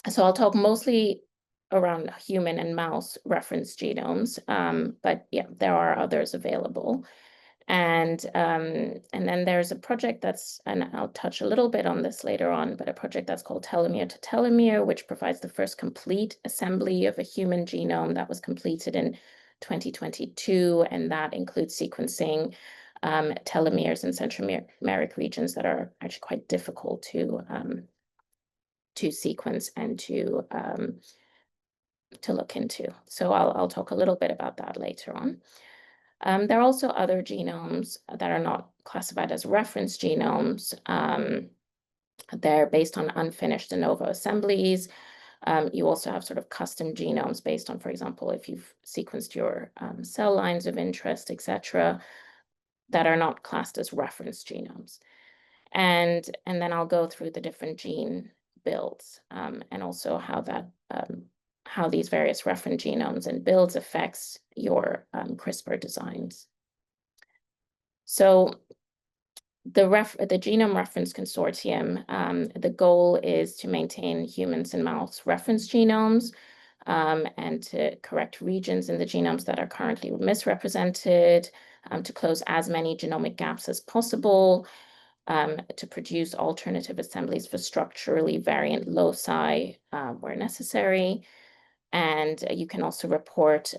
So I'll talk mostly around human and mouse reference genomes, but yeah, there are others available. And then there's a project and I'll touch a little bit on this later on, but a project that's called Telomere to Telomere, which provides the first complete assembly of a human genome that was completed in 2022, and that includes sequencing telomeres and centromeric regions that are actually quite difficult to sequence and to look into. So I'll talk a little bit about that later on. There are also other genomes that are not classified as reference genomes. They're based on unfinished de novo assemblies. You also have sort of custom genomes based on, for example, if you've sequenced your cell lines of interest, etc., that are not classed as reference genomes. And then I'll go through the different gene builds and also how these various reference genomes and builds affects your CRISPR designs. So the Genome Reference Consortium, the goal is to maintain humans and mouse reference genomes and to correct regions in the genomes that are currently misrepresented, to close as many genomic gaps as possible, to produce alternative assemblies for structurally variant loci where necessary. And you can also report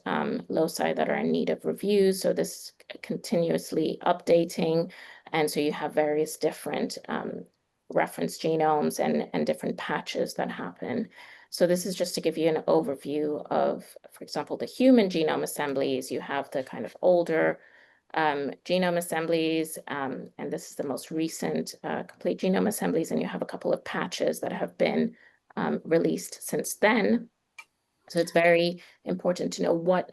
loci that are in need of review. So this continuously updating. And so you have various different reference genomes and different patches that happen. So this is just to give you an overview of, for example, the human genome assemblies. You have the kind of older genome assemblies, and this is the most recent complete genome assemblies, and you have a couple of patches that have been released since then. So it's very important to know what,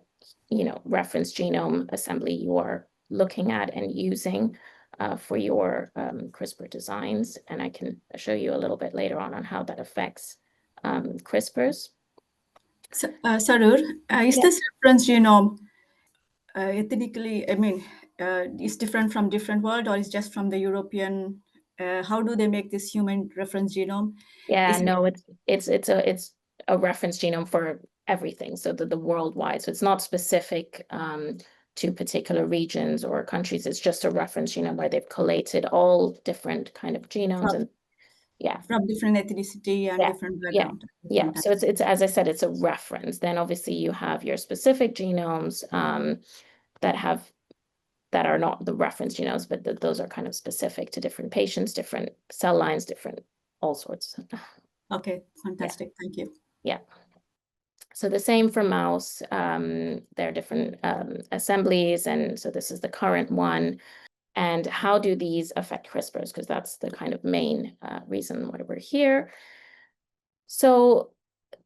reference genome assembly you are looking at and using for your CRISPR designs. And I can show you a little bit later on how that affects CRISPRs. So, Saroor, is this reference genome ethnically, is different from different world, or is just from the European? How do they make this human reference genome? Yeah, no, it's a reference genome for everything. So the worldwide. So it's not specific to particular regions or countries. It's just a reference genome where they've collated all different kind of genomes and yeah. From different ethnicity and different background. Yeah. So it's as I said, it's a reference. Then obviously you have your specific genomes that are not the reference genomes, but those are kind of specific to different patients, different cell lines, different all sorts. Okay, fantastic. Thank you. Yeah. So the same for mouse. There are different assemblies, and so this is the current one. And how do these affect CRISPRs? Because that's the kind of main reason why we're here. So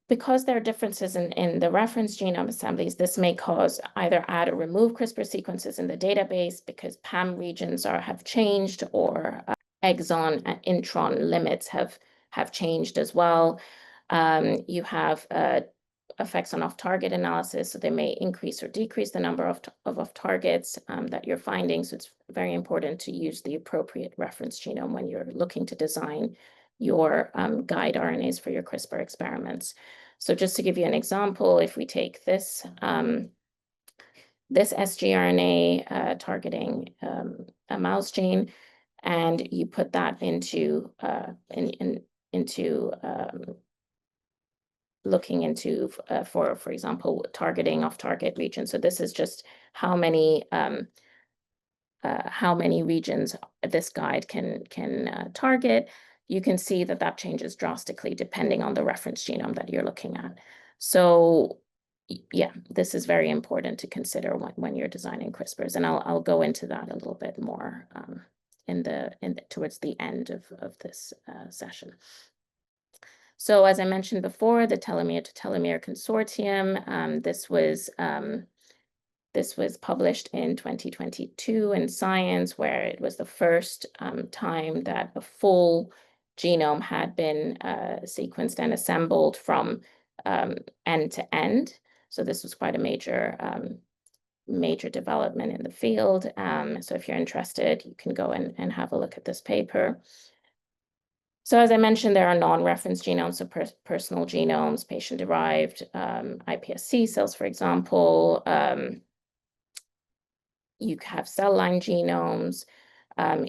because there are differences in the reference genome assemblies, this may cause either add or remove CRISPR sequences in the database because PAM regions have changed, or exon and intron limits have changed as well. You have effects on off-target analysis, so they may increase or decrease the number of off-targets that you're finding. So it's very important to use the appropriate reference genome when you're looking to design your guide RNAs for your CRISPR experiments. So just to give you an example, if we take this sgRNA targeting a mouse gene, and you put that into looking into for example, targeting off-target regions. So this is just how many regions this guide can target. You can see that changes drastically depending on the reference genome that you're looking at. So yeah, this is very important to consider when you're designing CRISPRs, and I'll go into that a little bit more towards the end of this session. So as I mentioned before, the Telomere to Telomere Consortium, this was published in 2022 in Science, where it was the first time that a full genome had been sequenced and assembled from end to end. So this was quite a major development in the field. So if you're interested, you can go and have a look at this paper. So as I mentioned, there are non-reference genomes, so personal genomes, patient-derived iPSC cells, for example. You have cell line genomes.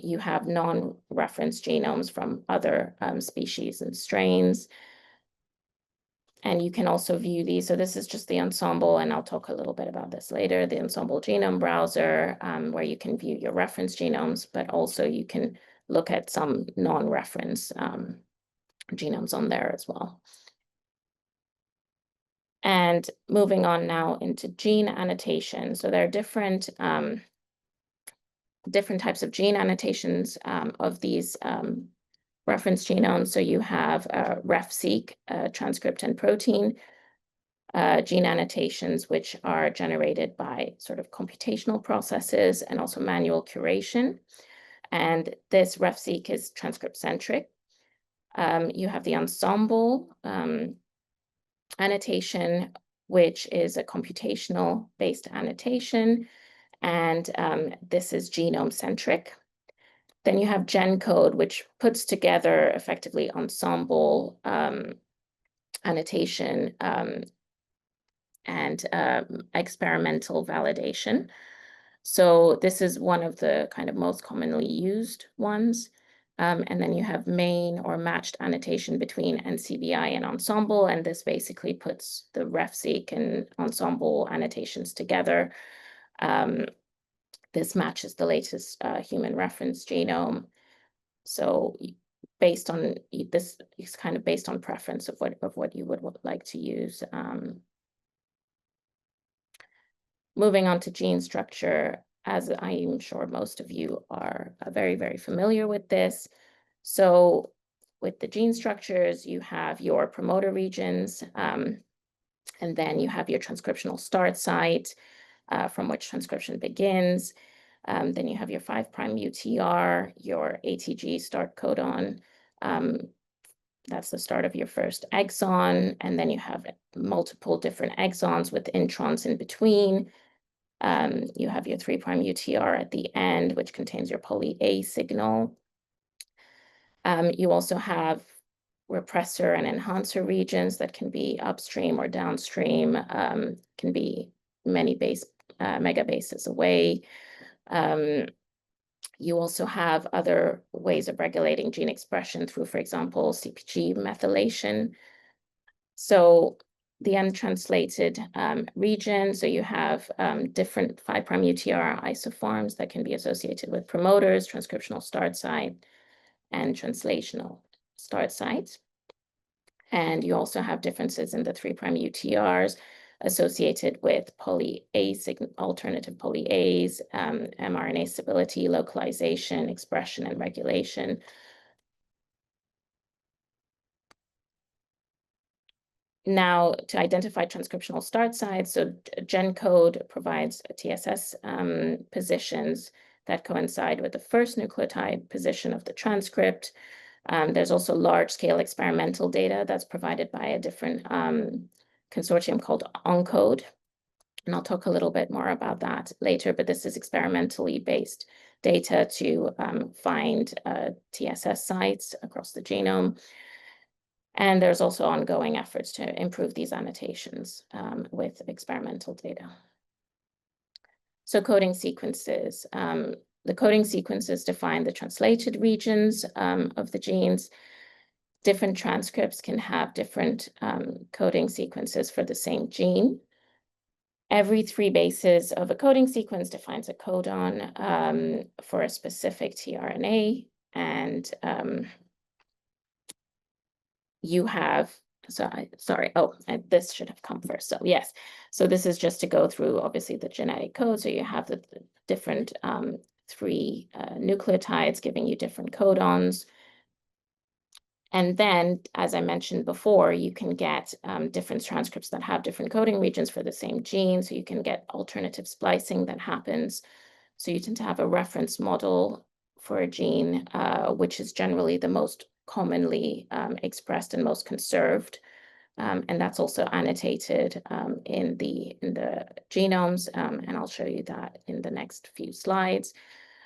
You have non-reference genomes from other species and strains. And you can also view these. So this is just the Ensemble, and I'll talk a little bit about this later, the Ensemble genome browser, where you can view your reference genomes, but also you can look at some non-reference genomes on there as well. And moving on now into gene annotation. So there are different types of gene annotations of these reference genomes. So you have RefSeq, transcript and protein gene annotations, which are generated by sort of computational processes and also manual curation. And this RefSeq is transcript-centric. You have the Ensemble annotation, which is a computational-based annotation, and this is genome-centric. Then you have GenCode, which puts together effectively Ensemble annotation and experimental validation. So this is one of the kind of most commonly used ones. And then you have main or matched annotation between NCBI and Ensemble, and this basically puts the RefSeq and Ensemble annotations together. This matches the latest human reference genome. So based on this, is kind of based on preference of what you would like to use. Moving on to gene structure, as I'm sure most of you are very, very familiar with this. So with the gene structures, you have your promoter regions, and then you have your transcriptional start site from which transcription begins. Then you have your 5' UTR, your ATG start codon. That's the start of your first exon. And then you have multiple different exons with introns in between. You have your 3' UTR at the end, which contains your poly A signal. You also have repressor and enhancer regions that can be upstream or downstream, can be many megabases away. You also have other ways of regulating gene expression through, for example, CpG methylation. So the untranslated region, so you have different 5' UTR isoforms that can be associated with promoters, transcriptional start site, and translational start sites. And you also have differences in the 3' UTRs associated with poly A alternative poly A's, mRNA stability, localization, expression, and regulation. Now, to identify transcriptional start sites, so GenCode provides TSS positions that coincide with the first nucleotide position of the transcript. There's also large-scale experimental data that's provided by a different consortium called ENCODE. And I'll talk a little bit more about that later, but this is experimentally based data to find TSS sites across the genome. And there's also ongoing efforts to improve these annotations with experimental data. So coding sequences. The coding sequences define the translated regions of the genes. Different transcripts can have different coding sequences for the same gene. Every 3 bases of a coding sequence defines a codon for a specific tRNA, and you have, this should have come first. So yes, so this is just to go through obviously the genetic code. So you have the different 3 nucleotides giving you different codons. And then, as I mentioned before, you can get different transcripts that have different coding regions for the same gene. So you can get alternative splicing that happens. So you tend to have a reference model for a gene, which is generally the most commonly expressed and most conserved. And that's also annotated in the genomes. And I'll show you that in the next few slides.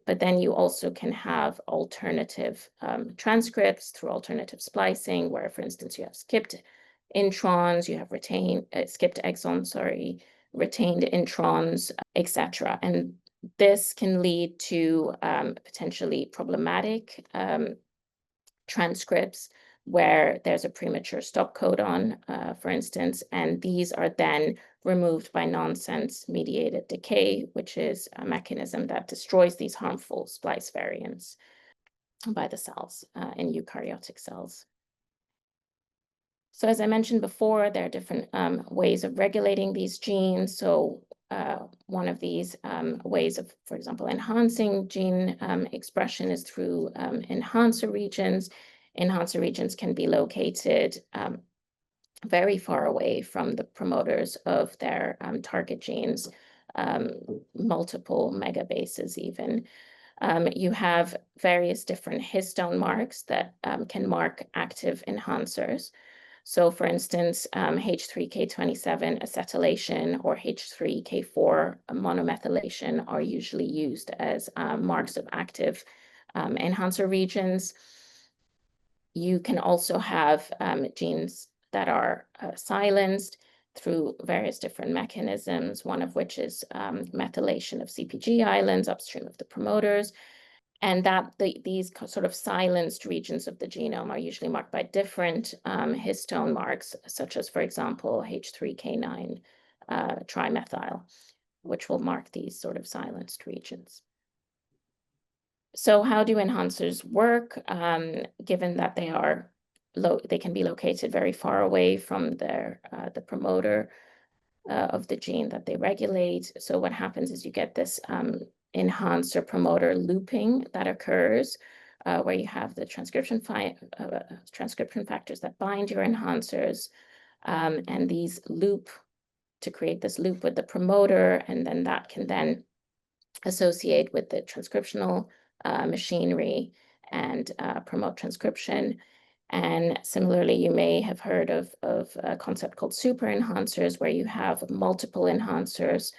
But then you also can have alternative transcripts through alternative splicing, where, for instance, you have skipped introns, you have skipped exons, sorry, retained introns, etc. And this can lead to potentially problematic transcripts where there's a premature stop codon, for instance, and these are then removed by nonsense-mediated decay, which is a mechanism that destroys these harmful splice variants by the cells in eukaryotic cells. So as I mentioned before, there are different ways of regulating these genes. So one of these ways of, for example, enhancing gene expression is through enhancer regions. Enhancer regions can be located very far away from the promoters of their target genes, multiple megabases even. You have various different histone marks that can mark active enhancers. So for instance, H3K27 acetylation or H3K4 monomethylation are usually used as marks of active enhancer regions. You can also have genes that are silenced through various different mechanisms, one of which is methylation of CpG islands upstream of the promoters. And that these sort of silenced regions of the genome are usually marked by different histone marks, such as, for example, H3K9 trimethyl, which will mark these sort of silenced regions. So how do enhancers work? Given that they can be located very far away from the promoter of the gene that they regulate. So what happens is you get this enhancer promoter looping that occurs where you have the transcription factors that bind your enhancers, and these loop to create this loop with the promoter, and then that can then associate with the transcriptional machinery and promote transcription. And similarly, you may have heard of a concept called super enhancers, where you have multiple enhancers,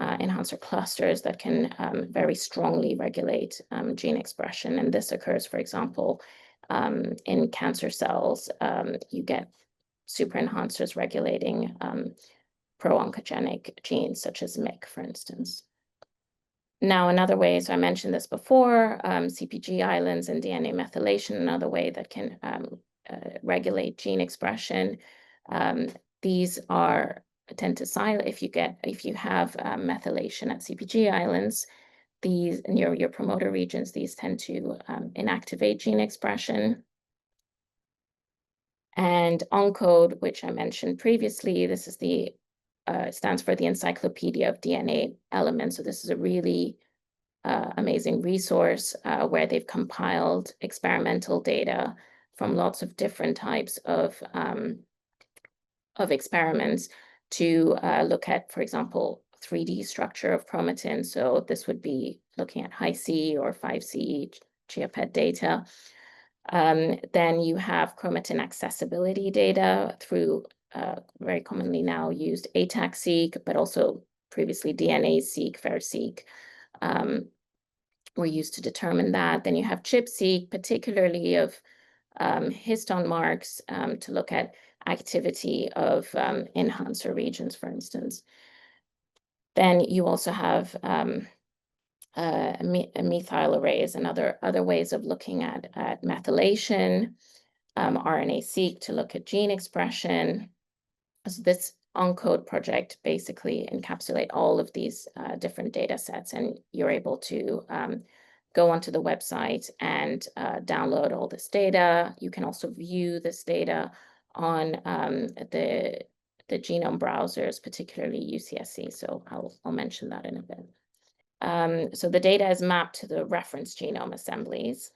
enhancer clusters that can very strongly regulate gene expression. And this occurs, for example, in cancer cells. You get super enhancers regulating pro-oncogenic genes, such as MYC, for instance. Now, another way, so I mentioned this before, CpG islands and DNA methylation, another way that can regulate gene expression. These tend to silence if you have methylation at CpG islands. These in your promoter regions, these tend to inactivate gene expression. And ENCODE, which I mentioned previously, this is the stands for the Encyclopedia of DNA Elements. So this is a really amazing resource where they've compiled experimental data from lots of different types of experiments to look at, for example, 3D structure of chromatin. So this would be looking at Hi-C or 5C GeoPet data. Then you have chromatin accessibility data through very commonly now used ATAC-seq, but also previously DNA-seq, VER-seq were used to determine that. Then you have ChIP-seq, particularly of histone marks to look at activity of enhancer regions, for instance. Then you also have methyl arrays and other ways of looking at methylation, RNA-seq to look at gene expression. So this ENCODE project basically encapsulate all of these different data sets, and you're able to go onto the website and download all this data. You can also view this data on the genome browsers, particularly UCSC. So I'll mention that in a bit. So the data is mapped to the reference genome assemblies.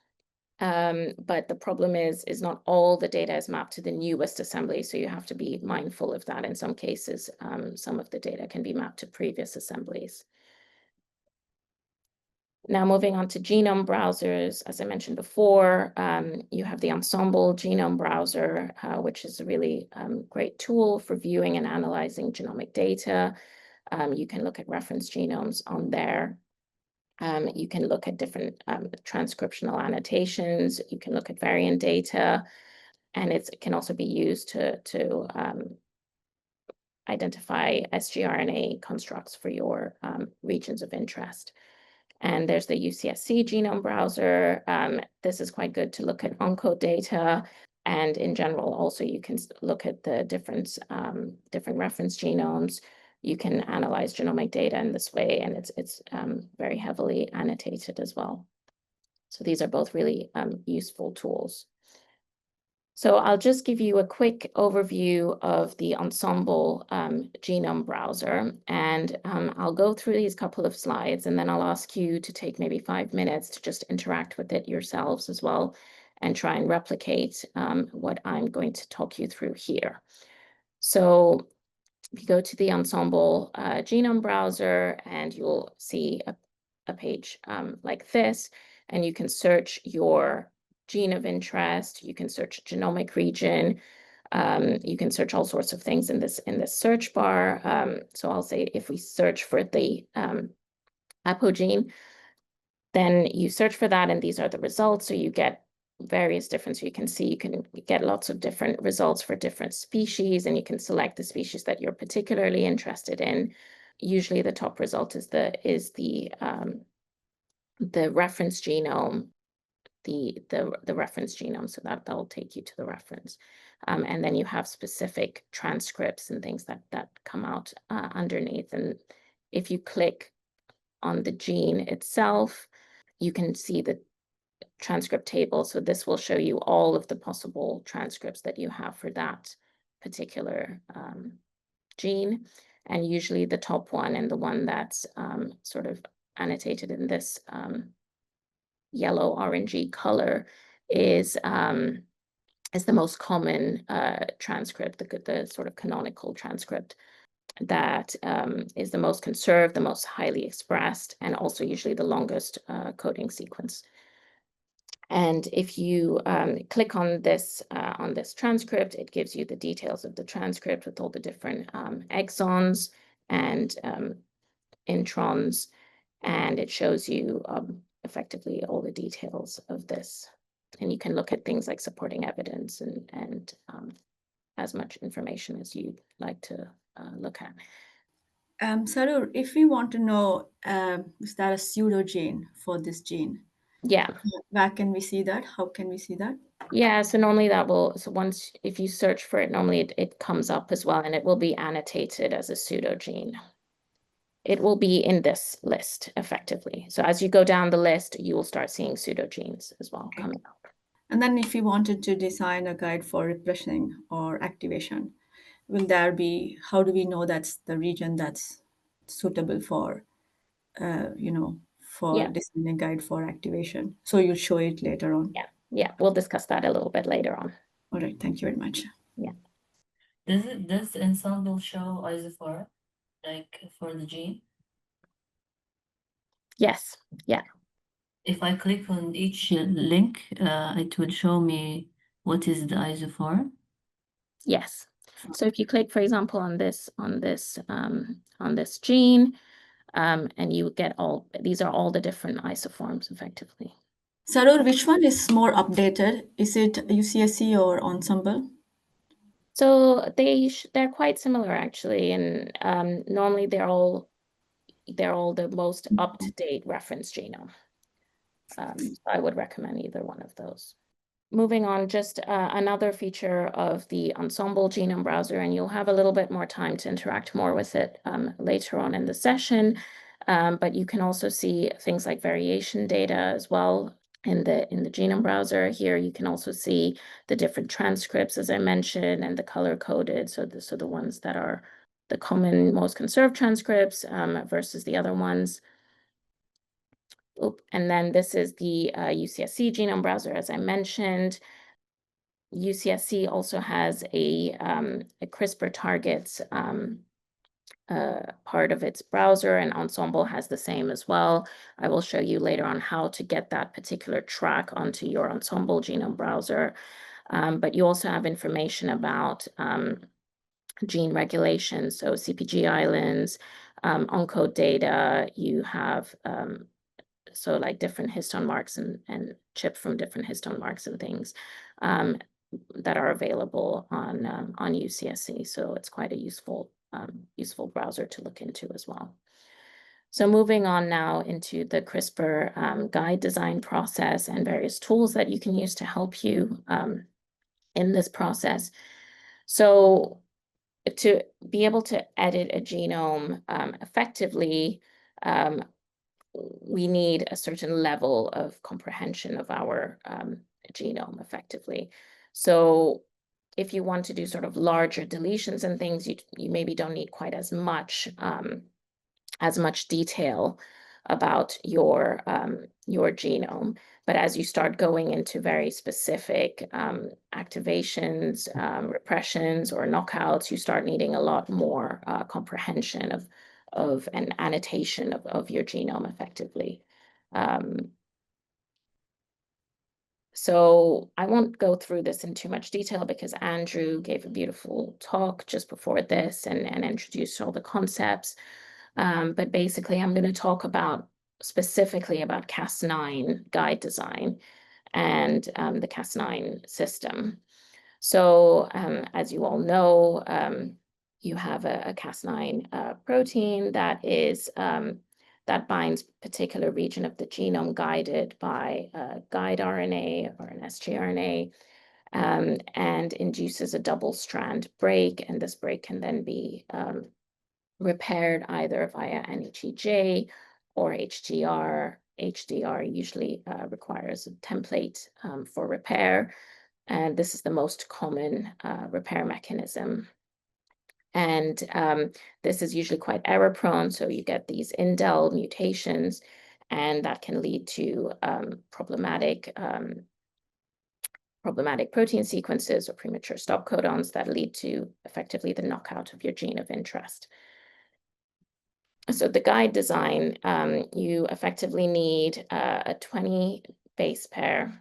But the problem is not all the data is mapped to the newest assembly. So you have to be mindful of that. In some cases, some of the data can be mapped to previous assemblies. Now, moving on to genome browsers, as I mentioned before, you have the Ensemble genome browser, which is a really great tool for viewing and analyzing genomic data. You can look at reference genomes on there. You can look at different transcriptional annotations. You can look at variant data, and it can also be used to identify sgRNA constructs for your regions of interest. And there's the UCSC genome browser. This is quite good to look at ONCODE data. And in general, also, you can look at the different reference genomes. You can analyze genomic data in this way, and it's very heavily annotated as well. So these are both really useful tools. So I'll just give you a quick overview of the Ensembl genome browser, and I'll go through these couple of slides, and then I'll ask you to take maybe 5 minutes to just interact with it yourselves as well, and try and replicate what I'm going to talk you through here. So if you go to the Ensembl genome browser, and you'll see a page like this, and you can search your gene of interest, you can search genomic region, you can search all sorts of things in this search bar. So I'll say if we search for the apogene, then you search for that, and these are the results. So you get various different, so you can see you can get lots of different results for different species, and you can select the species that you're particularly interested in. Usually the top result is the reference genome, the reference genome, so that'll take you to the reference. And then you have specific transcripts and things that come out underneath. And if you click on the gene itself, you can see the transcript table. So this will show you all of the possible transcripts that you have for that particular gene. And usually the top one, and the one that's sort of annotated in this yellow orangey color, is the most common transcript, the sort of canonical transcript that is the most conserved, the most highly expressed, and also usually the longest coding sequence. And if you click on this transcript, it gives you the details of the transcript with all the different exons and introns, and it shows you effectively all the details of this. And you can look at things like supporting evidence and as much information as you'd like to look at. Saroor, if we want to know, is there a pseudogene for this gene? Yeah. Where can we see that? How can we see that? Yeah, so normally once, if you search for it, normally it comes up as well, and it will be annotated as a pseudogene. It will be in this list effectively. So as you go down the list, you will start seeing pseudogenes as well coming up. And then if we wanted to design a guide for repression or activation, will there be, how do we know that's the region that's suitable for, for designing a guide for activation? So you'll show it later on. Yeah, we'll discuss that a little bit later on. All right, thank you very much. Yeah. Does the Ensembl show isoform, like for the gene? Yes, yeah. If I click on each link, it will show me what is the isoform. Yes. So if you click, for example, on this gene, and you get these are all the different isoforms effectively. Saroor, which one is more updated? Is it UCSC or Ensembl? So they're quite similar actually, and normally they're all the most up-to-date reference genome. So I would recommend either one of those. Moving on, just another feature of the Ensembl genome browser, and you'll have a little bit more time to interact more with it later on in the session. But you can also see things like variation data as well in the genome browser. Here you can also see the different transcripts, as I mentioned, and the color coded. So the ones that are the common, most conserved transcripts versus the other ones. And then this is the UCSC genome browser, as I mentioned. UCSC also has a CRISPR targets part of its browser, and Ensembl has the same as well. I will show you later on how to get that particular track onto your Ensembl genome browser. But you also have information about gene regulation, so CPG islands, ONCODE data. You have so like different histone marks and chip from different histone marks and things that are available on UCSC. So it's quite a useful browser to look into as well. So moving on now into the CRISPR guide design process and various tools that you can use to help you in this process. So to be able to edit a genome effectively, we need a certain level of comprehension of our genome effectively. So if you want to do sort of larger deletions and things, you maybe don't need quite as much detail about your genome. But as you start going into very specific activations, repressions, or knockouts, you start needing a lot more comprehension of an annotation of your genome effectively. So I won't go through this in too much detail because Andrew gave a beautiful talk just before this and introduced all the concepts. But basically, I'm going to talk specifically about Cas9 guide design and the Cas9 system. So as you all know, you have a Cas9 protein that binds particular region of the genome guided by a guide RNA or an sgRNA, and induces a double-strand break, and this break can then be repaired either via NHEJ or HDR. HDR usually requires a template for repair, and this is the most common repair mechanism. And this is usually quite error-prone, so you get these indel mutations, and that can lead to problematic protein sequences or premature stop codons that lead to effectively the knockout of your gene of interest. So the guide design, you effectively need a 20 base pair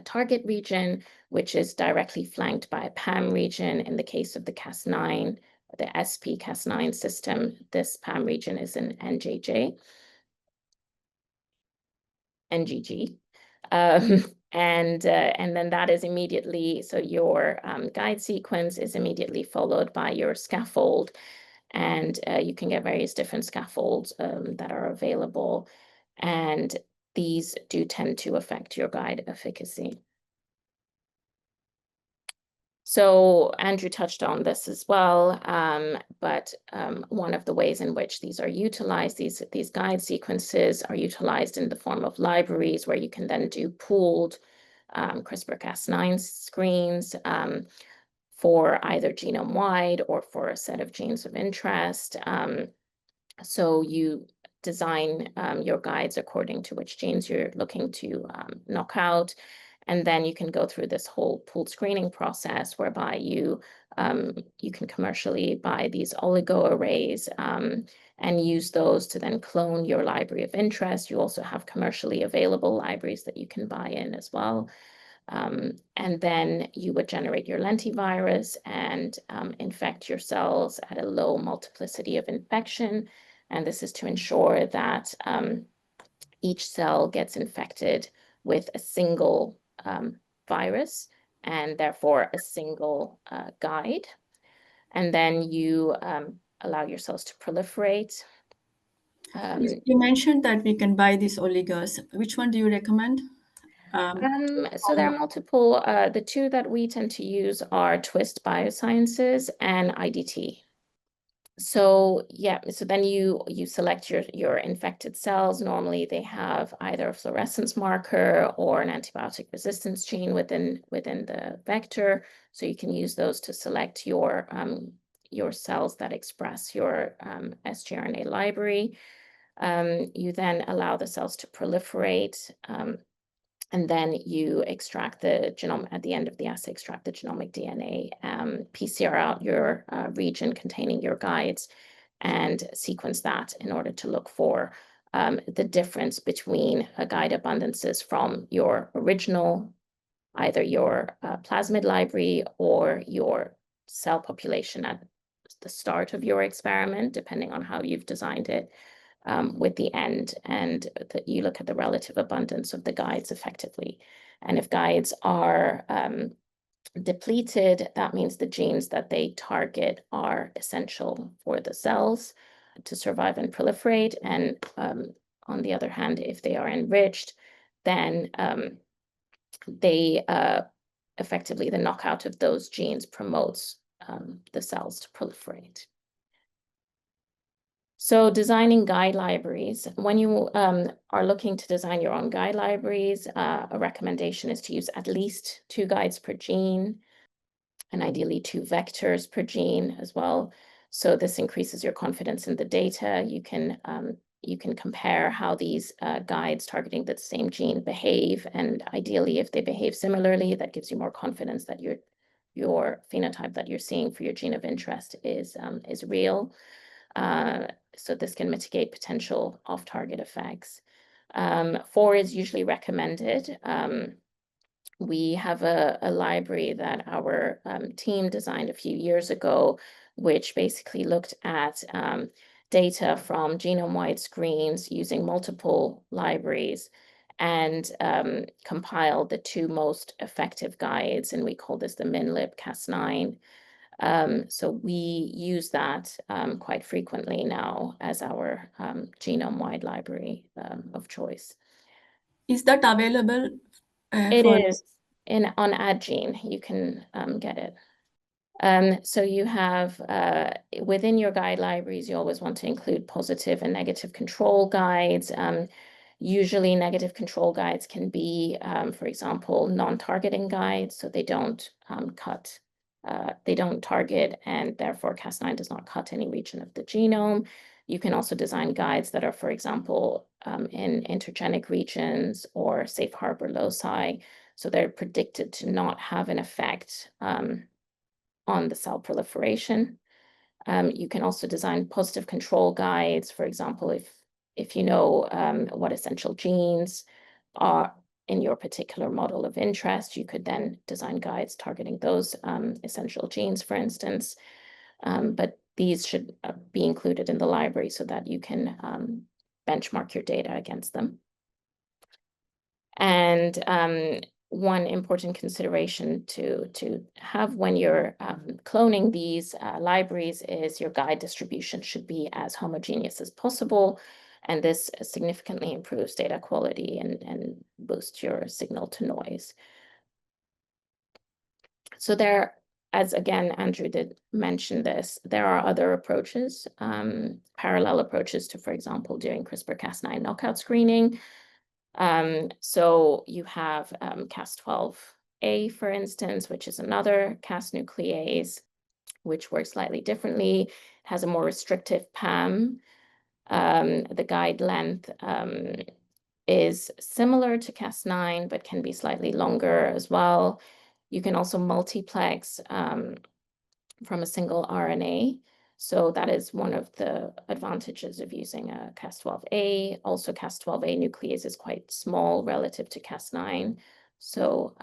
target region, which is directly flanked by a PAM region. In the case of the Cas9, the SP Cas9 system, this PAM region is an NGG. And then that is immediately, so your guide sequence is immediately followed by your scaffold. And you can get various different scaffolds that are available. And these do tend to affect your guide efficacy. So Andrew touched on this as well, but one of the ways in which these are utilized, these guide sequences are utilized in the form of libraries where you can then do pooled CRISPR-Cas9 screens for either genome-wide or for a set of genes of interest. So you design your guides according to which genes you're looking to knock out. And then you can go through this whole pooled screening process whereby you can commercially buy these oligo arrays and use those to then clone your library of interest. You also have commercially available libraries that you can buy in as well. And then you would generate your lentivirus and infect your cells at a low multiplicity of infection. And this is to ensure that each cell gets infected with a single virus and therefore a single guide. And then you allow your cells to proliferate. You mentioned that we can buy these oligos. Which one do you recommend? So there are multiple. The two that we tend to use are Twist Biosciences and IDT. So yeah, so then you select your infected cells. Normally they have either a fluorescence marker or an antibiotic resistance gene within the vector. So you can use those to select your cells that express your sgRNA library. You then allow the cells to proliferate. And then you extract the genome at the end of the assay, extract the genomic DNA, PCR out your region containing your guides, and sequence that in order to look for the difference between guide abundances from your original, either your plasmid library or your cell population at the start of your experiment, depending on how you've designed it. with the end, and you look at the relative abundance of the guides effectively. And if guides are depleted, that means the genes that they target are essential for the cells to survive and proliferate. And on the other hand, if they are enriched, then they effectively, the knockout of those genes promotes the cells to proliferate. So designing guide libraries, when you are looking to design your own guide libraries, a recommendation is to use at least 2 guides per gene, and ideally 2 vectors per gene as well. So this increases your confidence in the data. You can compare how these guides targeting the same gene behave, and ideally, if they behave similarly, that gives you more confidence that your phenotype that you're seeing for your gene of interest is real. So this can mitigate potential off-target effects. 4 is usually recommended. We have a library that our team designed a few years ago, which basically looked at data from genome-wide screens using multiple libraries and compiled the 2 most effective guides, and we call this the MinLib-Cas9. So we use that quite frequently now as our genome-wide library of choice. Is that available It for? is on AdGene, you can get it. So you have within your guide libraries, you always want to include positive and negative control guides. Usually negative control guides can be, for example, non-targeting guides, so they don't they don't target, and therefore Cas9 does not cut any region of the genome. You can also design guides that are, for example, in intergenic regions or safe harbor loci, so they're predicted to not have an effect on the cell proliferation. You can also design positive control guides. For example, if you know what essential genes are in your particular model of interest, you could then design guides targeting those essential genes, for instance. But these should be included in the library so that you can benchmark your data against them. And one important consideration to have when you're cloning these libraries is your guide distribution should be as homogeneous as possible. And this significantly improves data quality and boosts your signal to noise. So there, as again, Andrew did mention this, there are other approaches, parallel approaches to, for example, doing CRISPR-Cas9 knockout screening. So you have Cas12a, for instance, which is another Cas nuclease, which works slightly differently. It has a more restrictive PAM. The guide length is similar to Cas9, but can be slightly longer as well. You can also multiplex from a single RNA. So that is one of the advantages of using a Cas12a. Also, Cas12a nuclease is quite small relative to Cas9. So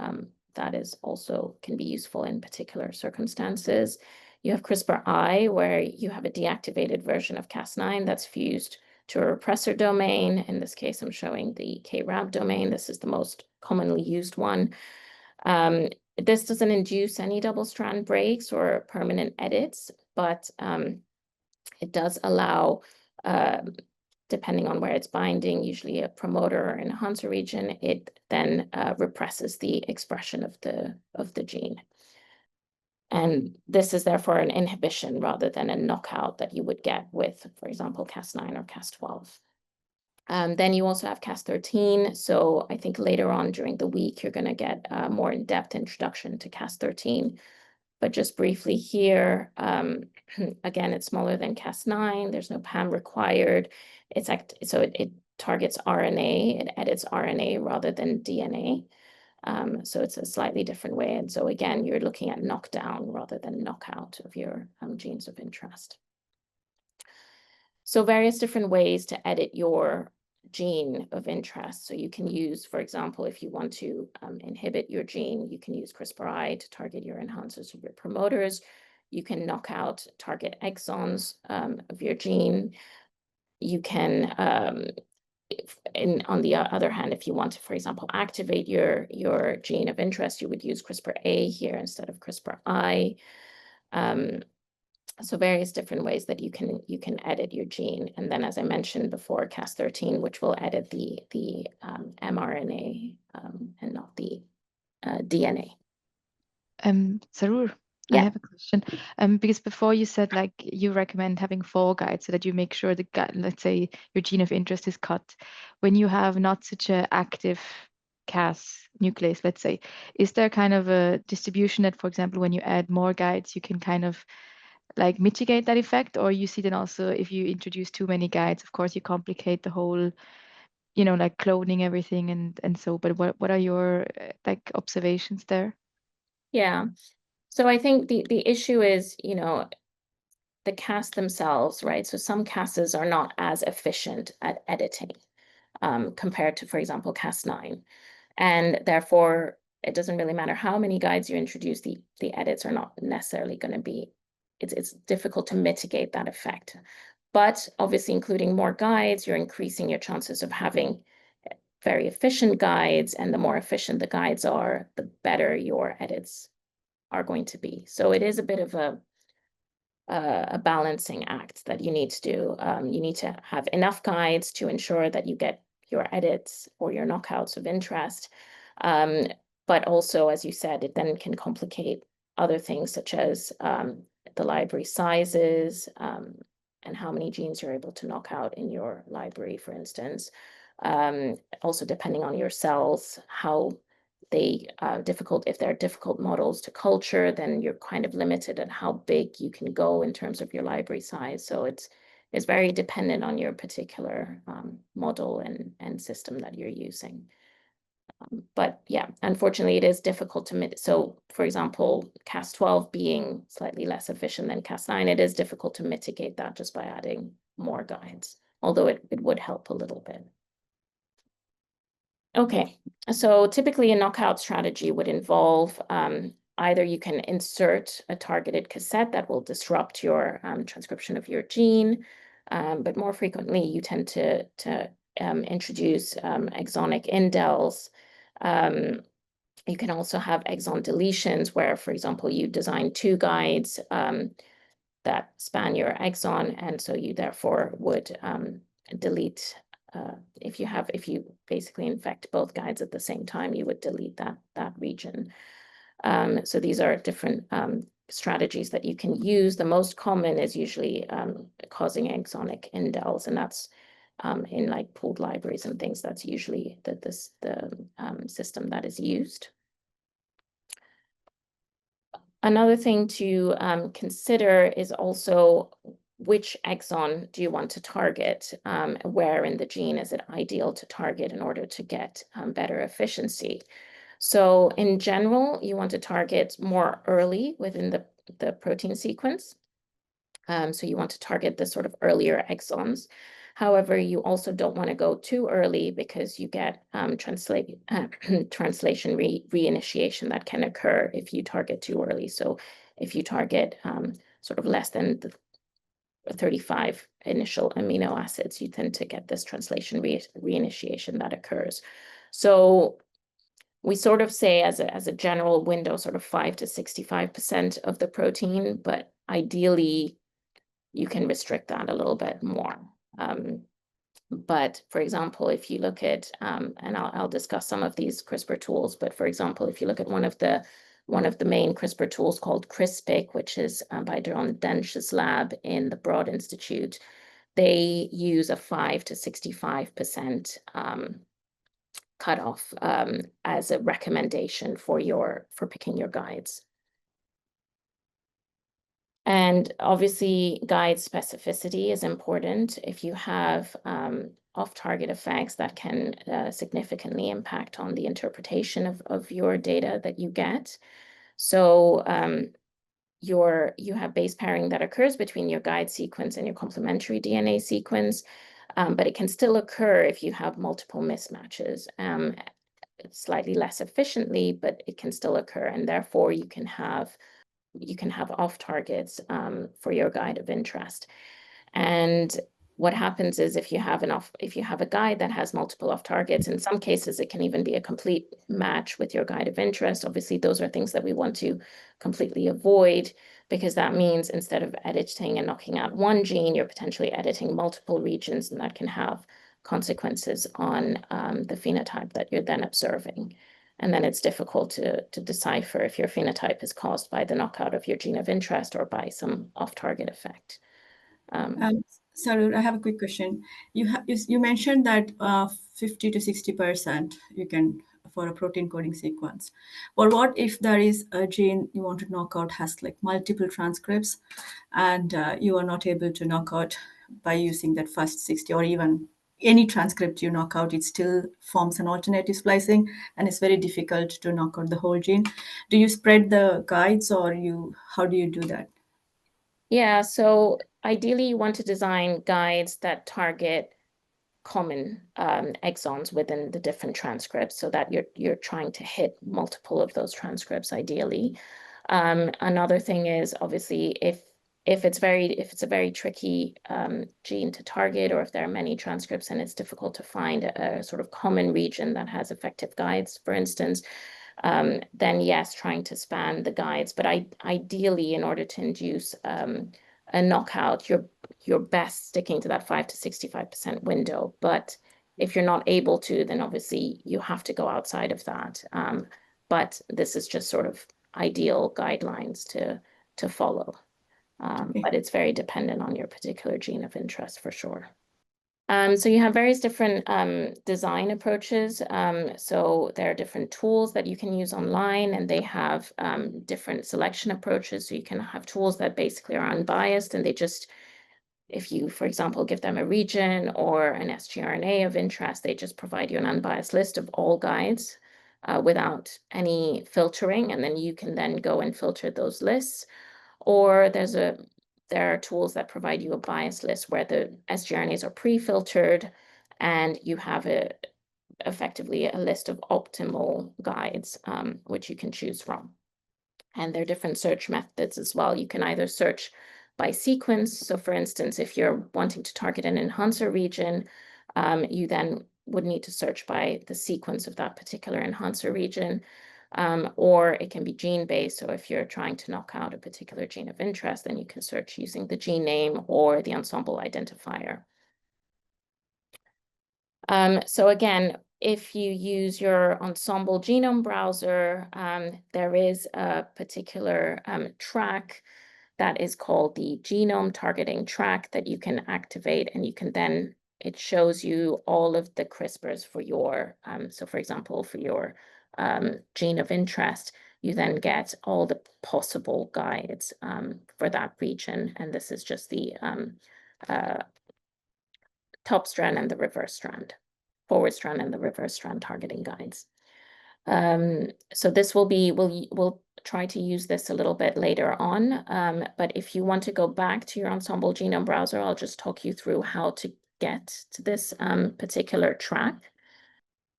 that is also can be useful in particular circumstances. You have CRISPR-I, where you have a deactivated version of Cas9 that's fused to a repressor domain. In this case, I'm showing the KRAB domain. This is the most commonly used one. This doesn't induce any double-strand breaks or permanent edits, but it does allow, depending on where it's binding, usually a promoter or enhancer region, it then represses the expression of the gene. And this is therefore an inhibition rather than a knockout that you would get with, for example, Cas9 or Cas12. Then you also have Cas13. So I think later on during the week, you're going to get a more in-depth introduction to Cas13. But just briefly here, again, it's smaller than Cas9. There's no PAM required. So it targets RNA. It edits RNA rather than DNA. So it's a slightly different way. And so again, you're looking at knockdown rather than knockout of your genes of interest. So various different ways to edit your gene of interest. So you can use, for example, if you want to inhibit your gene, you can use CRISPR-I to target your enhancers or your promoters. You can knock out target exons of your gene. you can, on the other hand, if you want to, for example, activate your gene of interest, you would use CRISPR-A here instead of CRISPR-I. So various different ways that you can edit your gene. And then, as I mentioned before, Cas13, which will edit the mRNA and not the DNA. Saroor, I Yeah. have a question. Because before you said like you recommend having 4 guides so that you make sure the guide, let's say your gene of interest is cut. When you have not such a active Cas nuclease, let's say, is there kind of a distribution that, for example, when you add more guides, you can kind of like mitigate that effect? Or you see then also if you introduce too many guides, of course you complicate the whole, like cloning everything and so, but what are your like observations there? Yeah. So I think the issue is, the Cas themselves, right? So some Cases are not as efficient at editing compared to, for example, Cas9. And therefore, it doesn't really matter how many guides you introduce, the edits are not necessarily going to be, it's difficult to mitigate that effect. But obviously, including more guides, you're increasing your chances of having very efficient guides, and the more efficient the guides are, the better your edits are going to be. So it is a bit of a balancing act that you need to do. You need to have enough guides to ensure that you get your edits or your knockouts of interest. But also, as you said, it then can complicate other things such as the library sizes and how many genes you're able to knock out in your library, for instance. Also, depending on your cells, how they if they're difficult models to culture, then you're kind of limited at how big you can go in terms of your library size. So it's very dependent on your particular model and system that you're using. But yeah, unfortunately, it is difficult to so for example, Cas12 being slightly less efficient than Cas9, it is difficult to mitigate that just by adding more guides, although it would help a little bit. Okay, so typically a knockout strategy would involve either you can insert a targeted cassette that will disrupt your transcription of your gene, but more frequently you tend to introduce exonic indels. You can also have exon deletions where, for example, you design 2 guides that span your exon, and so you therefore would delete if you basically infect both guides at the same time, you would delete that region. So these are different strategies that you can use. The most common is usually causing exonic indels, and that's in like pooled libraries and things. That's usually the system that is used. Another thing to consider is also which exon do you want to target? Where in the gene is it ideal to target in order to get better efficiency? So in general, you want to target more early within the protein sequence. So you want to target the sort of earlier exons. However, you also don't want to go too early because you get translation reinitiation that can occur if you target too early. So if you target sort of less than the 35 initial amino acids, you tend to get this translation reinitiation that occurs. So we sort of say as a general window, sort of 5 to 65% of the protein, but ideally you can restrict that a little bit more. But for example, if you look at, and I'll discuss some of these CRISPR tools, but for example, if you look at one of the main CRISPR tools called CRISPIC, which is by Daron Dench's lab in the Broad Institute, they use a 5 to 65% cutoff as a recommendation for picking your guides. And obviously, guide specificity is important. If you have off-target effects that can significantly impact on the interpretation of your data that you get. So you have base pairing that occurs between your guide sequence and your complementary DNA sequence, but it can still occur if you have multiple mismatches. Slightly less efficiently, but it can still occur, and therefore you can have off targets for your guide of interest. And what happens is if you have a guide that has multiple off targets, in some cases it can even be a complete match with your guide of interest. Obviously, those are things that we want to completely avoid, because that means instead of editing and knocking out one gene, you're potentially editing multiple regions, and that can have consequences on the phenotype that you're then observing. And then it's difficult to decipher if your phenotype is caused by the knockout of your gene of interest or by some off-target effect. Saroor, I have a quick question. You mentioned that 50 to 60% you can for a protein coding sequence. Or what if there is a gene you want to knock out has like multiple transcripts, and you are not able to knock out by using that first 60, or even any transcript you knock out, it still forms an alternative splicing, and it's very difficult to knock out the whole gene. Do you spread the guides, or how do you do that? Yeah, so ideally you want to design guides that target common exons within the different transcripts, so that you're trying to hit multiple of those transcripts ideally. Another thing is obviously if it's a very tricky gene to target, or if there are many transcripts and it's difficult to find a sort of common region that has effective guides, for instance, then yes, trying to span the guides. But ideally, in order to induce a knockout, you're best sticking to that 5 to 65% window. But if you're not able to, then obviously you have to go outside of that. But this is just sort of ideal guidelines to follow. But it's very dependent on your particular gene of interest for sure. So you have various different design approaches. So there are different tools that you can use online, and they have different selection approaches. So you can have tools that basically are unbiased, and they just, if you, for example, give them a region or an sgRNA of interest, they just provide you an unbiased list of all guides without any filtering, and then you can then go and filter those lists. Or there are tools that provide you a bias list where the sgRNAs are pre-filtered, and you have effectively a list of optimal guides, which you can choose from. And there are different search methods as well. You can either search by sequence. So for instance, if you're wanting to target an enhancer region, you then would need to search by the sequence of that particular enhancer region. Or it can be gene-based. So if you're trying to knock out a particular gene of interest, then you can search using the gene name or the ensemble identifier. So again, if you use your ensemble genome browser, there is a particular track that is called the genome targeting track that you can activate, and you can then, it shows you all of the CRISPRs for your, so for example, for your gene of interest, you then get all the possible guides for that region. And this is just the top strand and the reverse strand, forward strand and the reverse strand targeting guides. So this will be, we'll try to use this a little bit later on. But if you want to go back to your ensemble genome browser, I'll just talk you through how to get to this particular track.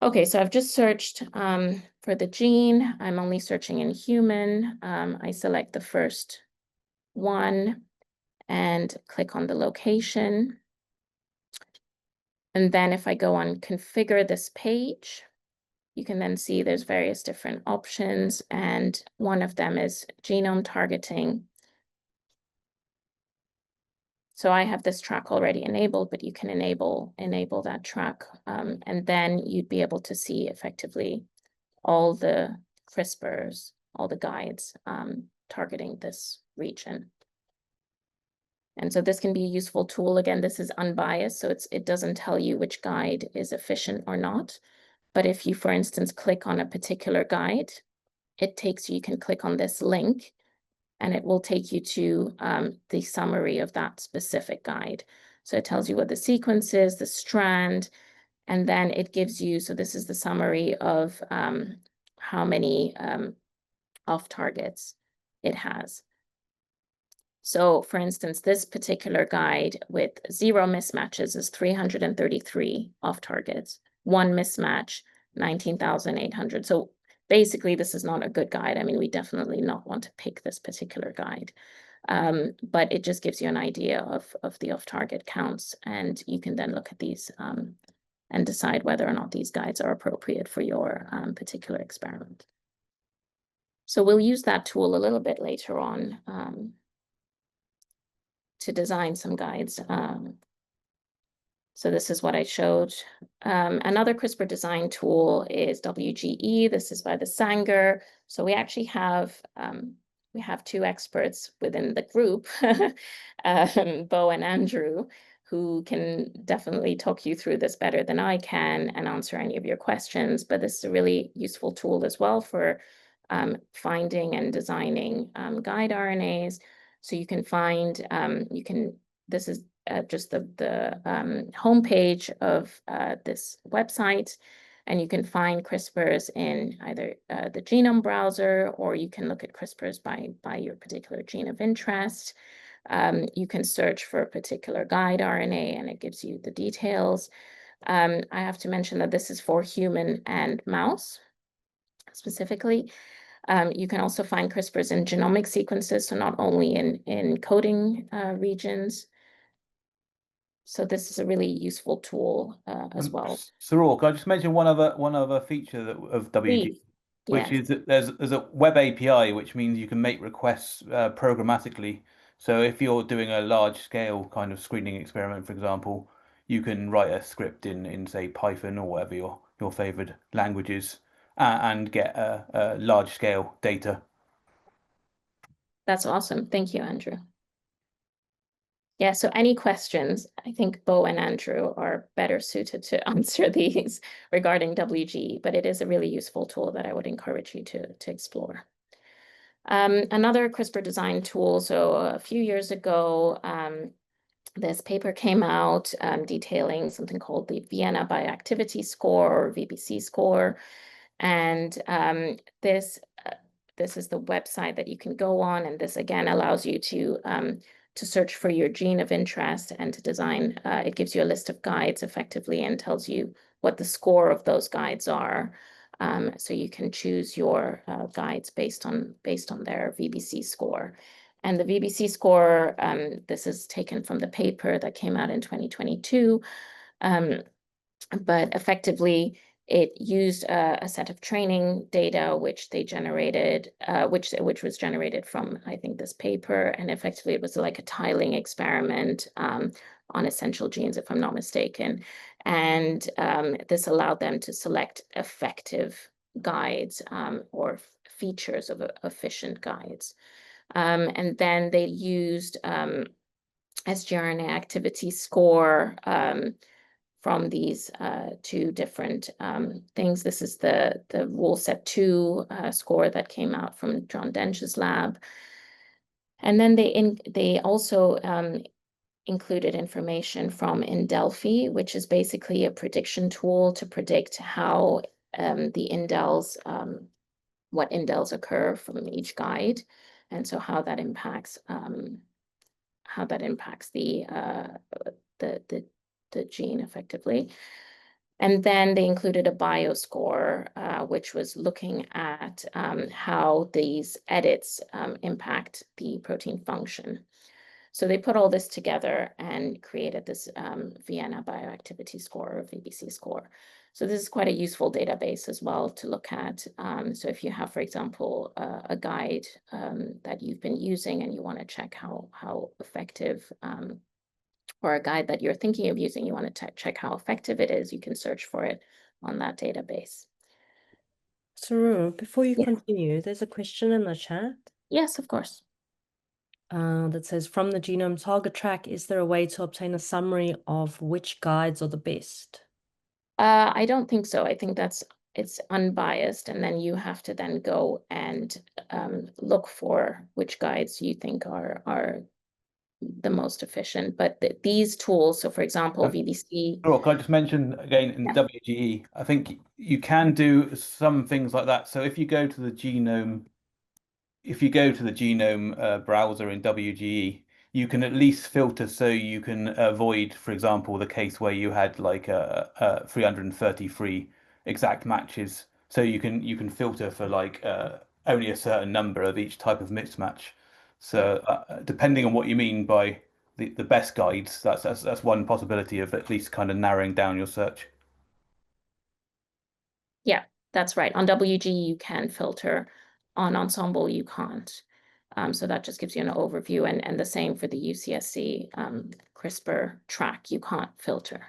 Okay, so I've just searched for the gene. I'm only searching in human. I select the first one and click on the location. And then if I go on configure this page, you can then see there's various different options, and one of them is genome targeting. So I have this track already enabled, but you can enable that track, and then you'd be able to see effectively all the CRISPRs, all the guides targeting this region. And so this can be a useful tool. Again, this is unbiased, so it doesn't tell you which guide is efficient or not. But if you, for instance, click on a particular guide, you can click on this link, and it will take you to the summary of that specific guide. So it tells you what the sequence is, the strand, and then it gives you, so this is the summary of how many off targets it has. So for instance, this particular guide with 0 mismatches is 333 off targets, 1 mismatch, 19,800. So basically this is not a good guide. I mean, we definitely not want to pick this particular guide. But it just gives you an idea of the off-target counts, and you can then look at these and decide whether or not these guides are appropriate for your particular experiment. So we'll use that tool a little bit later on to design some guides. So this is what I showed. Another CRISPR design tool is WGE. This is by the Sanger. So we actually have two experts within the group, Bo and Andrew, who can definitely talk you through this better than I can and answer any of your questions. But this is a really useful tool as well for finding and designing guide RNAs. So you can find, this is just the homepage of this website, and you can find CRISPRs in either the genome browser, or you can look at CRISPRs by your particular gene of interest. You can search for a particular guide RNA, and it gives you the details. I have to mention that this is for human and mouse specifically. You can also find CRISPRs in genomic sequences, so not only in coding regions. So this is a really useful tool as well. Saroor, can I just mention one other feature of WG, which is that there's a web API, which means you can make requests programmatically. So if you're doing a large scale kind of screening experiment, for example, you can write a script in say Python or whatever your favorite languages and get a large scale data. That's awesome. Thank you, Andrew. Yeah, so any questions? I think Bo and Andrew are better suited to answer these regarding WG, but it is a really useful tool that I would encourage you to explore. Another CRISPR design tool, so a few years ago, this paper came out detailing something called the Vienna Bioactivity Score, or VBC score. And this is the website that you can go on, and this again allows you to search for your gene of interest and to design. It gives you a list of guides effectively and tells you what the score of those guides are. So you can choose your guides based on their VBC score. And the VBC score, this is taken from the paper that came out in 2022. But effectively, it used a set of training data which they generated, which was generated from, I think, this paper. And effectively, it was like a tiling experiment on essential genes, if I'm not mistaken. And this allowed them to select effective guides or features of efficient guides. And then they used sgRNA activity score from these two different things. This is the rule set 2 score that came out from John Dench's lab. And then they also included information from Indelphi, which is basically a prediction tool to predict how the indels, what indels occur from each guide, and so how that impacts the gene effectively. And then they included a bioscore, which was looking at how these edits impact the protein function. So they put all this together and created this Vienna Bioactivity Score, or VBC score. So this is quite a useful database as well to look at. So if you have, for example, a guide that you've been using and you want to check how effective, or a guide that you're thinking of using, you want to check how effective it is, you can search for it on that database. Saroor, before you Yeah. continue, there's a question in the chat Yes, of course. that says, from the genome target track, is there a way to obtain a summary of which guides are the best? I don't think so. I think it's unbiased, and then you have to then go and look for which guides you think are the most efficient. But these tools, so for example, VBC. Sure, can I just mention again in WGE, I think you can do some things like that. So if you go to the genome browser in WGE, you can at least filter so you can avoid, for example, the case where you had like 333 exact matches. So you can filter for like only a certain number of each type of mismatch. So depending on what you mean by the best guides, that's one possibility of at least kind of narrowing down your search. Yeah, that's right. On WG, you can filter. On Ensemble, you can't. So that just gives you an overview, and the same for the UCSC CRISPR track, you can't filter.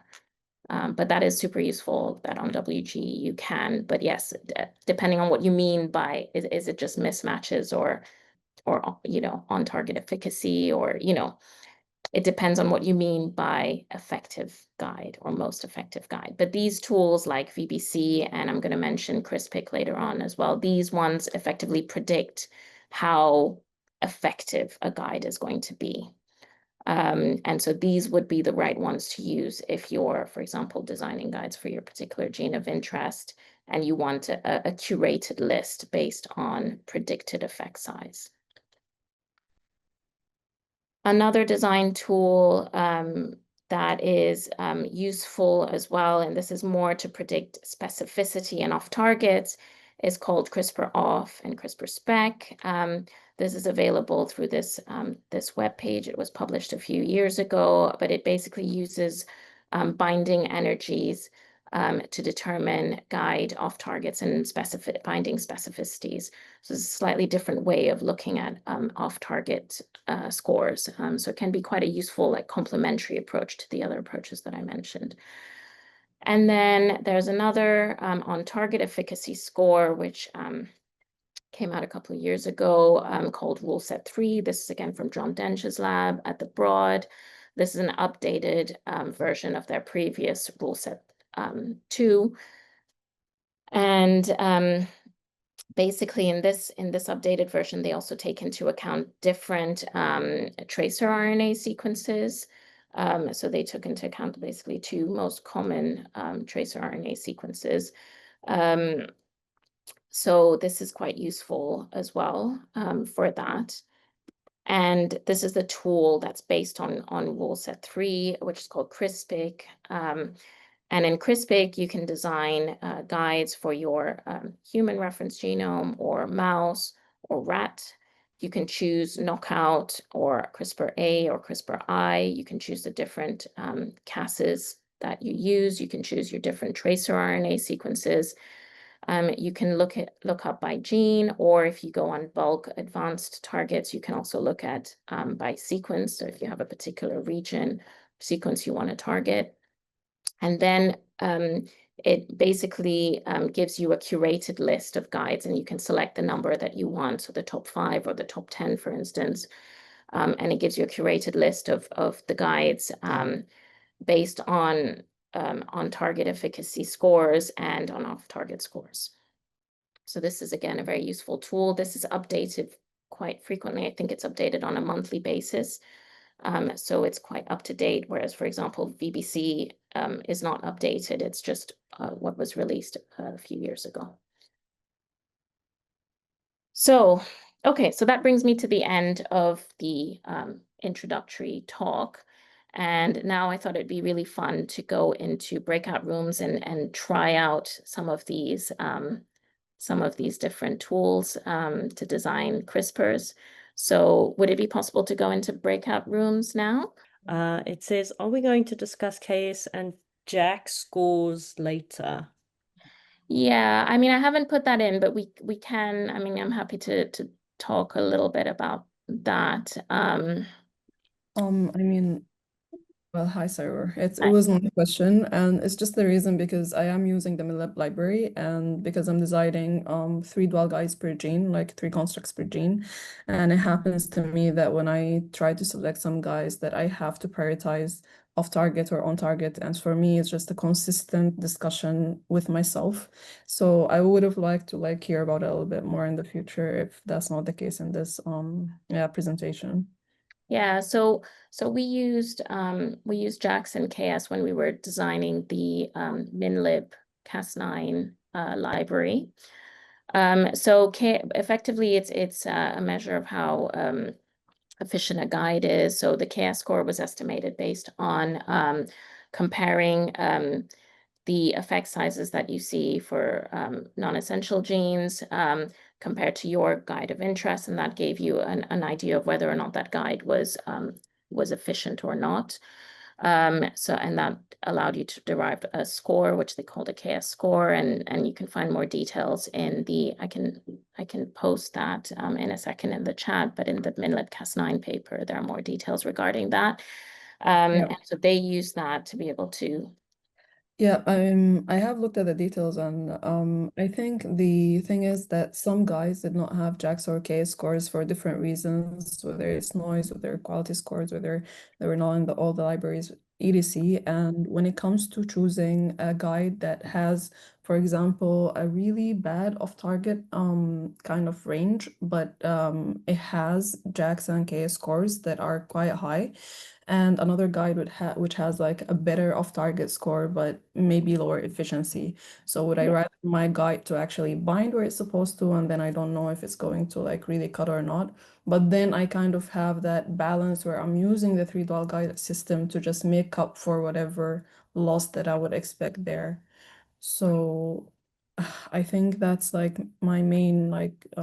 But that is super useful that on WG you can. But yes, depending on what you mean by, is it just mismatches or on target efficacy, or it depends on what you mean by effective guide or most effective guide. But these tools like VBC, and I'm going to mention CRISPR later on as well, these ones effectively predict how effective a guide is going to be. And so these would be the right ones to use if you're, for example, designing guides for your particular gene of interest, and you want a curated list based on predicted effect size. Another design tool that is useful as well, and this is more to predict specificity and off targets, is called CRISPR Off and CRISPR Spec. This is available through this web page. It was published a few years ago, but it basically uses binding energies to determine guide off targets and binding specificities. So it's a slightly different way of looking at off target scores. So it can be quite a useful, like, complementary approach to the other approaches that I mentioned. And then there's another on target efficacy score, which came out a couple of years ago, called RuleSet3. This is again from John Dench's lab at the Broad. This is an updated version of their previous RuleSet2. And basically, in this updated version, they also take into account different tracer RNA sequences. So they took into account basically two most common tracer RNA sequences. So this is quite useful as well for that. And this is the tool that's based on RuleSet3, which is called CRISPR. And in CRISPR, you can design guides for your human reference genome or mouse or rat. You can choose knockout or CRISPR-A or CRISPR-I. You can choose the different cases that you use. You can choose your different tracer RNA sequences. You can look up by gene, or if you go on bulk advanced targets, you can also look at by sequence. So if you have a particular region sequence you want to target. And then it basically gives you a curated list of guides, and you can select the number that you want, so the top 5 or the top 10, for instance. And it gives you a curated list of the guides based on target efficacy scores and on off-target scores. So this is, again, a very useful tool. This is updated quite frequently. I think it's updated on a monthly basis. So it's quite up to date, whereas, for example, VBC is not updated. It's just what was released a few years ago. So, okay, so that brings me to the end of the introductory talk. And now I thought it'd be really fun to go into breakout rooms and try out some of these different tools to design CRISPRs. So would it be possible to go into breakout rooms now? It says, are we going to discuss Case and Jack scores later? Yeah, I mean, I haven't put that in, but we can. I mean, I'm happy to talk a little bit about that. I mean, well, hi, Saroor. It wasn't a question, and it's just the reason because I am using the MILIB library, and because I'm designing 3 dual guides per gene, like 3 constructs per gene, and it happens to me that when I try to select some guides that I have to prioritize off target or on target, and for me it's just a consistent discussion with myself. So I would have liked to hear about it a little bit more in the future if that's not the case in this presentation. Yeah, so we used JAX and KS when we were designing the MinLib Cas9 library. So effectively, it's a measure of how efficient a guide is. So the KS score was estimated based on comparing the effect sizes that you see for non-essential genes compared to your guide of interest, and that gave you an idea of whether or not that guide was efficient or not. And that allowed you to derive a score, which they called a KS score, and you can find more details in the, I can post that in a second in the chat, but in the MNLib Cas9 paper, there are more details regarding that. And so they use that to be able to. Yeah, I have looked at the details, and I think the thing is that some guys did not have JAX or K scores for different reasons, whether it's noise, whether quality scores, whether they were not in all the libraries, etc. And when it comes to choosing a guide that has, for example, a really bad off-target kind of range, but it has JAX and K scores that are quite high, and another guide which has like a better off-target score but maybe lower efficiency. So would I rather my guide to actually bind where it's supposed to, and then I don't know if it's going to like really cut or not, but then I kind of have that balance where I'm using the 3-DWAL guide system to just make up for whatever loss that I would expect there. So I think that's like my main like I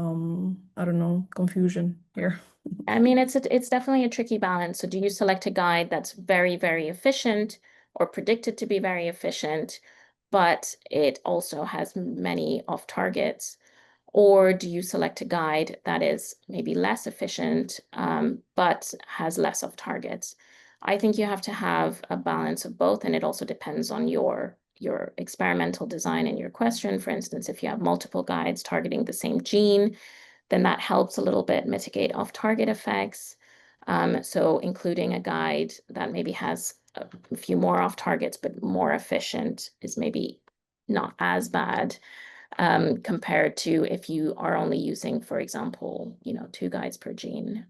don't know, confusion here. I mean, it's definitely a tricky balance. So do you select a guide that's very, very efficient or predicted to be very efficient, but it also has many off targets? Or do you select a guide that is maybe less efficient, but has less off targets? I think you have to have a balance of both, and it also depends on your experimental design and your question. For instance, if you have multiple guides targeting the same gene, then that helps a little bit mitigate off-target effects. So including a guide that maybe has a few more off targets, but more efficient is maybe not as bad compared to if you are only using, for example, 2 guides per gene,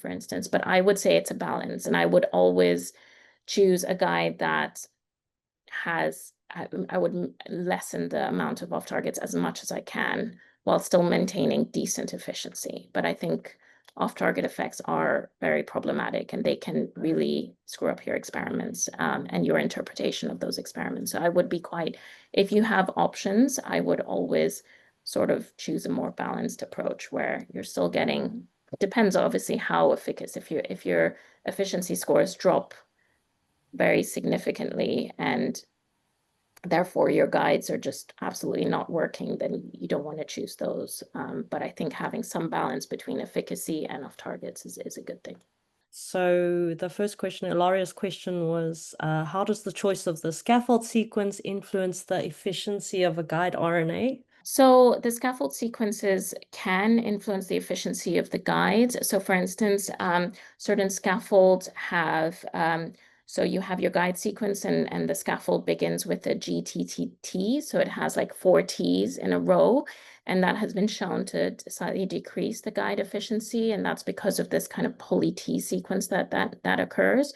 for instance. But I would say it's a balance, and I would always choose a guide that has, I would lessen the amount of off targets as much as I can while still maintaining decent efficiency. But I think off-target effects are very problematic, and they can really screw up your experiments and your interpretation of those experiments. So I would be if you have options, I would always sort of choose a more balanced approach where you're still getting, depends obviously how efficacious, if your efficiency scores drop very significantly and therefore your guides are just absolutely not working, then you don't want to choose those. But I think having some balance between efficacy and off targets is a good thing. So the first question, Ilaria's question was, how does the choice of the scaffold sequence influence the efficiency of a guide RNA? So the scaffold sequences can influence the efficiency of the guides. So for instance, certain scaffolds have, so you have your guide sequence and the scaffold begins with a GTTT. So it has like 4 T's in a row, and that has been shown to slightly decrease the guide efficiency. And that's because of this kind of poly T sequence that occurs.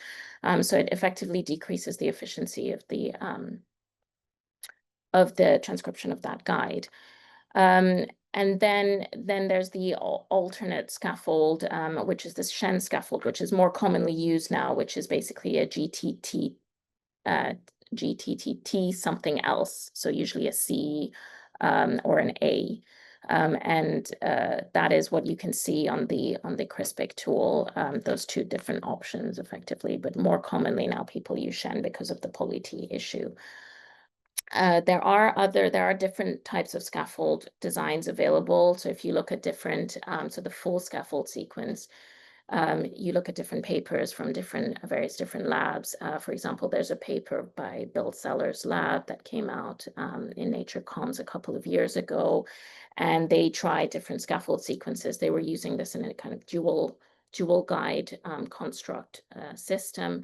So it effectively decreases the efficiency of the transcription of that guide. And then there's the alternate scaffold, which is this Shen scaffold, which is more commonly used now, which is basically a GTTT something else. So usually a C or an A. And that is what you can see on the CRISPR tool, those 2 different options effectively, but more commonly now people use Shen because of the poly T issue. There are different types of scaffold designs available. So if you look at different, so the full scaffold sequence, you look at different papers from various different labs. For example, there's a paper by Bill Seller's lab that came out in Nature Comms a couple of years ago, and they tried different scaffold sequences. They were using this in a kind of dual guide construct system.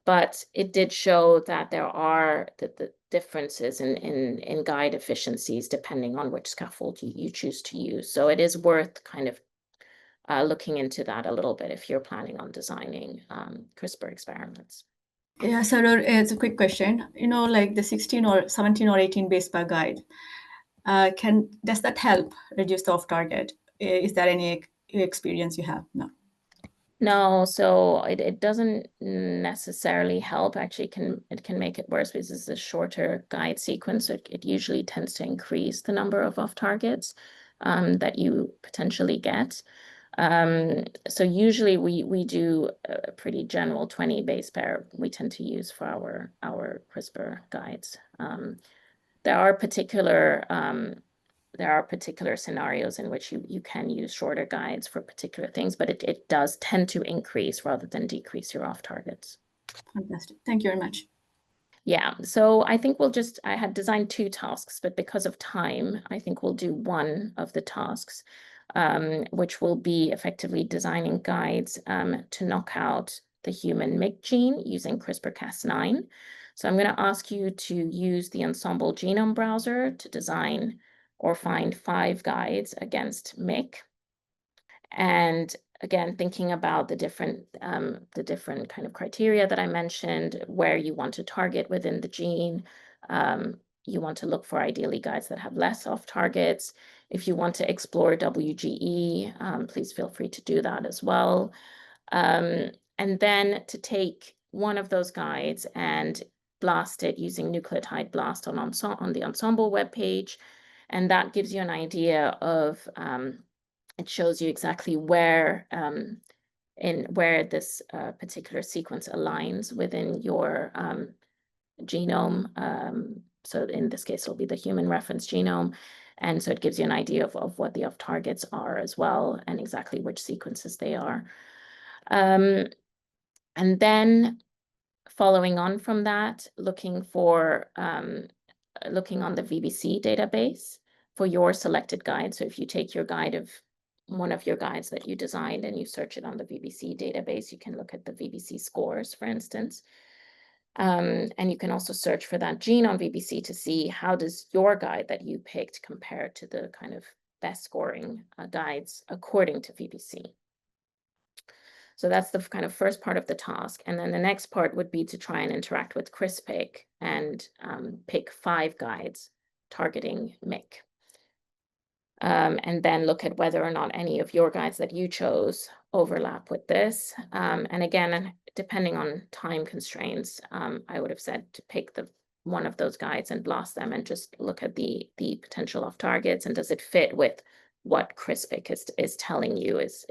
But it did show that there are the differences in guide efficiencies depending on which scaffold you choose to use. So it is worth kind of looking into that a little bit if you're planning on designing CRISPR experiments. Yeah, Saroor, it's a quick question. Like the 16 or 17 or 18 base pair guide, does that help reduce the off target? Is there any experience you have? No. No, so it doesn't necessarily help. Actually, it can make it worse because it's a shorter guide sequence. It usually tends to increase the number of off targets. that you potentially get. So usually we do a pretty general 20 base pair we tend to use for our CRISPR guides. There are particular scenarios in which you can use shorter guides for particular things, but it does tend to increase rather than decrease your off targets. Fantastic. Thank you very much. Yeah, so I think I had designed 2 tasks, but because of time, I think we'll do one of the tasks, which will be effectively designing guides to knock out the human MYC gene using CRISPR-Cas9. So I'm going to ask you to use the Ensembl genome browser to design or find 5 guides against MYC. And again, thinking about the different kind of criteria that I mentioned, where you want to target within the gene. You want to look for ideally guides that have less off targets. If you want to explore WGE, please feel free to do that as well. And then to take one of those guides and blast it using nucleotide blast on the Ensembl webpage. And that gives you an idea of, it shows you exactly where this particular sequence aligns within your genome. So in this case, it'll be the human reference genome. And so it gives you an idea of what the off targets are as well, and exactly which sequences they are. And then following on from that, looking on the VBC database for your selected guide. So if you take your guide of one of your guides that you designed and you search it on the VBC database, you can look at the VBC scores, for instance. And you can also search for that gene on VBC to see how does your guide that you picked compare to the kind of best scoring guides according to VBC. So that's the kind of first part of the task. And then the next part would be to try and interact with CRISPR and pick 5 guides targeting MYC. And then look at whether or not any of your guides that you chose overlap with this. And again, depending on time constraints, I would have said to pick one of those guides and blast them and just look at the potential off targets, and does it fit with what CRISPR is telling you is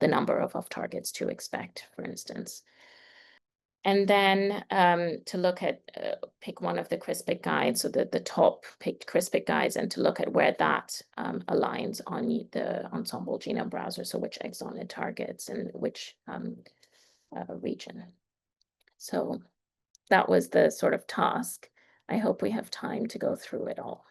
the number of off targets to expect, for instance. And then to look at, pick one of the CRISPR guides, so the top picked CRISPR guides, and to look at where that aligns on the Ensembl genome browser, so which exon it targets and which region. So that was the sort of task. I hope we have time to go through it all.